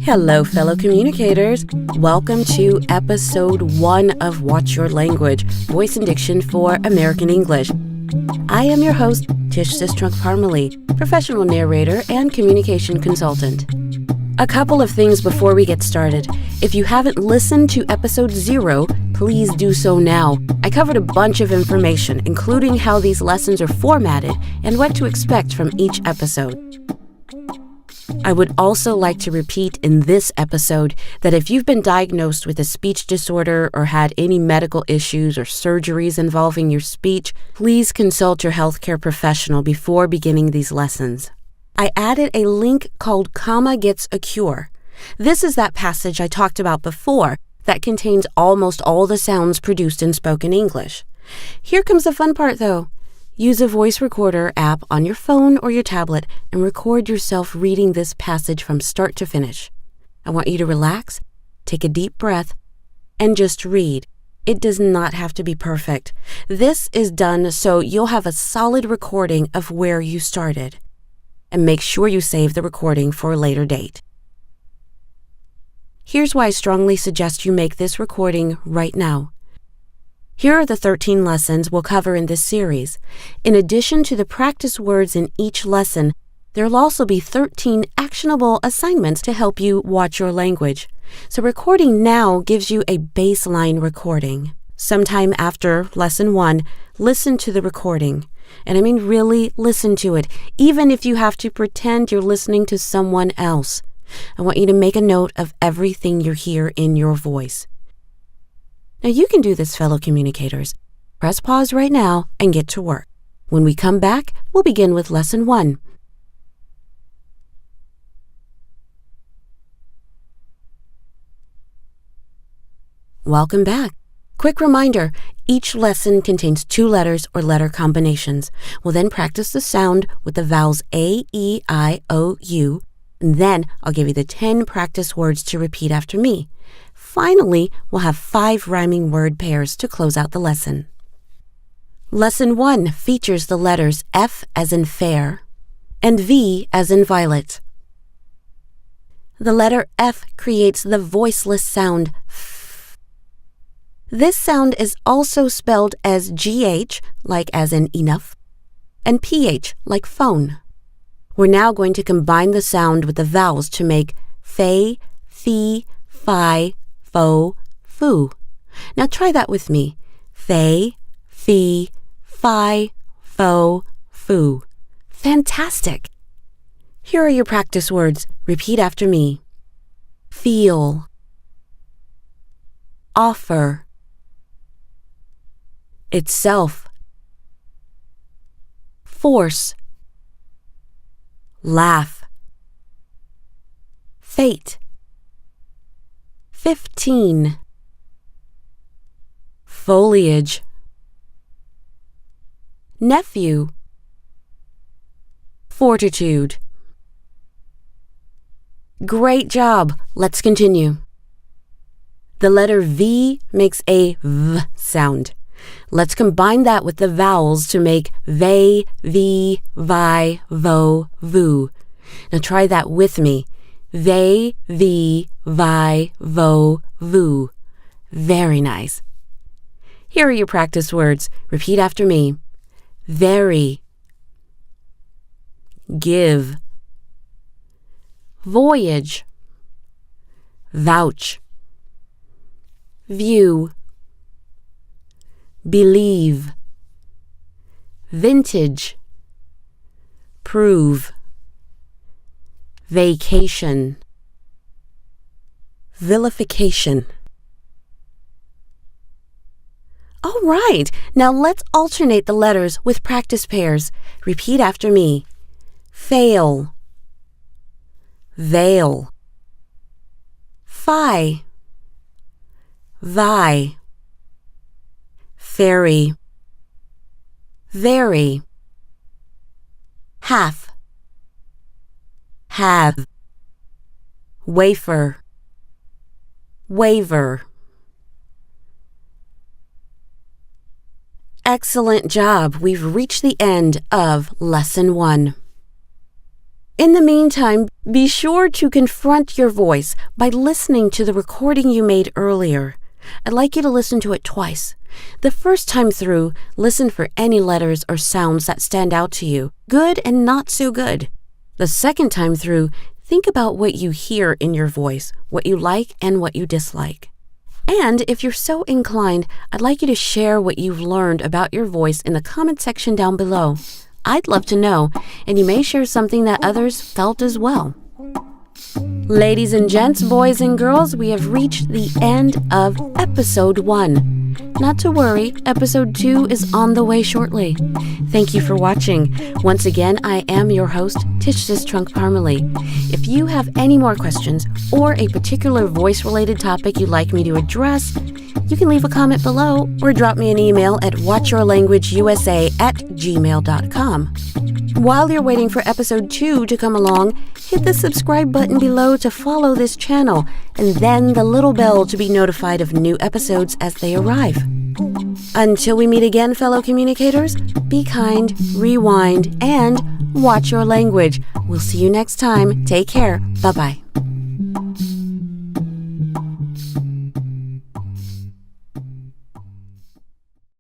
Hello, fellow communicators. Welcome to episode 1 of Watch Your Language, Voice and Diction for American English. I am your host, Tish Sistrunk-Parmalee, professional narrator and communication consultant. A couple of things before we get started. If you haven't listened to episode 0, please do so now. I covered a bunch of information, including how these lessons are formatted and what to expect from each episode. I would also like to repeat in this episode that if you've been diagnosed with a speech disorder or had any medical issues or surgeries involving your speech, please consult your healthcare professional before beginning these lessons. I added a link called Comma Gets a Cure. This is that passage I talked about before that contains almost all the sounds produced in spoken English. Here comes the fun part, though. Use a voice recorder app on your phone or your tablet and record yourself reading this passage from start to finish. I want you to relax, take a deep breath, and just read. It does not have to be perfect. This is done so you'll have a solid recording of where you started. And make sure you save the recording for a later date. Here's why I strongly suggest you make this recording right now. Here are the 13 lessons we'll cover in this series. In addition to the practice words in each lesson, there'll also be 13 actionable assignments to help you watch your language. So recording now gives you a baseline recording. Sometime after lesson 1, listen to the recording. And I mean really listen to it, even if you have to pretend you're listening to someone else. I want you to make a note of everything you hear in your voice. Now you can do this, fellow communicators. Press pause right now and get to work. When we come back, we'll begin with lesson 1. Welcome back. Quick reminder, each lesson contains 2 letters or letter combinations. We'll then practice the sound with the vowels A, E, I, O, U, and then I'll give you the 10 practice words to repeat after me. Finally, we'll have 5 rhyming word pairs to close out the lesson. Lesson 1 features the letters F as in fair and V as in violet. The letter F creates the voiceless sound F. This sound is also spelled as GH, like as in enough, and PH, like phone. We're now going to combine the sound with the vowels to make fe, fi, fi, fo, fu. Now try that with me. Fe, fi, fi, fo, fu. Fantastic! Here are your practice words. Repeat after me. Feel. Offer. Itself. Force. Laugh. Fate. 15. Foliage. Nephew. Fortitude. Great job! Let's continue. The letter V makes a V sound. Let's combine that with the vowels to make ve, vi, vi, vo, vu. Now try that with me. Ve, vi, vi, vo, vu. Very nice. Here are your practice words. Repeat after me. Very. Give. Voyage. Vouch. View. Believe. Vintage. Prove. Vacation. Vilification. All right, now let's alternate the letters with practice pairs. Repeat after me. Fail. Veil. Fi. Vi. Fairy. Very. Half. Have. Wafer. Waver. Excellent job. We've reached the end of Lesson 1. In the meantime, be sure to confront your voice by listening to the recording you made earlier. I'd like you to listen to it twice. The first time through, listen for any letters or sounds that stand out to you, good and not so good. The second time through, think about what you hear in your voice, what you like and what you dislike. And if you're so inclined, I'd like you to share what you've learned about your voice in the comment section down below. I'd love to know, and you may share something that others felt as well. Ladies and gents, boys and girls, we have reached the end of episode 1. Not to worry, episode 2 is on the way shortly. Thank you for watching. Once again, I am your host, Tish's Trunk Parmalee. If you have any more questions or a particular voice-related topic you'd like me to address, you can leave a comment below or drop me an email at watchyourlanguageusa@gmail.com. While you're waiting for episode 2 to come along, hit the subscribe button below to follow this channel, and then the little bell to be notified of new episodes as they arrive. Until we meet again, fellow communicators, be kind, rewind, and watch your language. We'll see you next time. Take care. Bye-bye.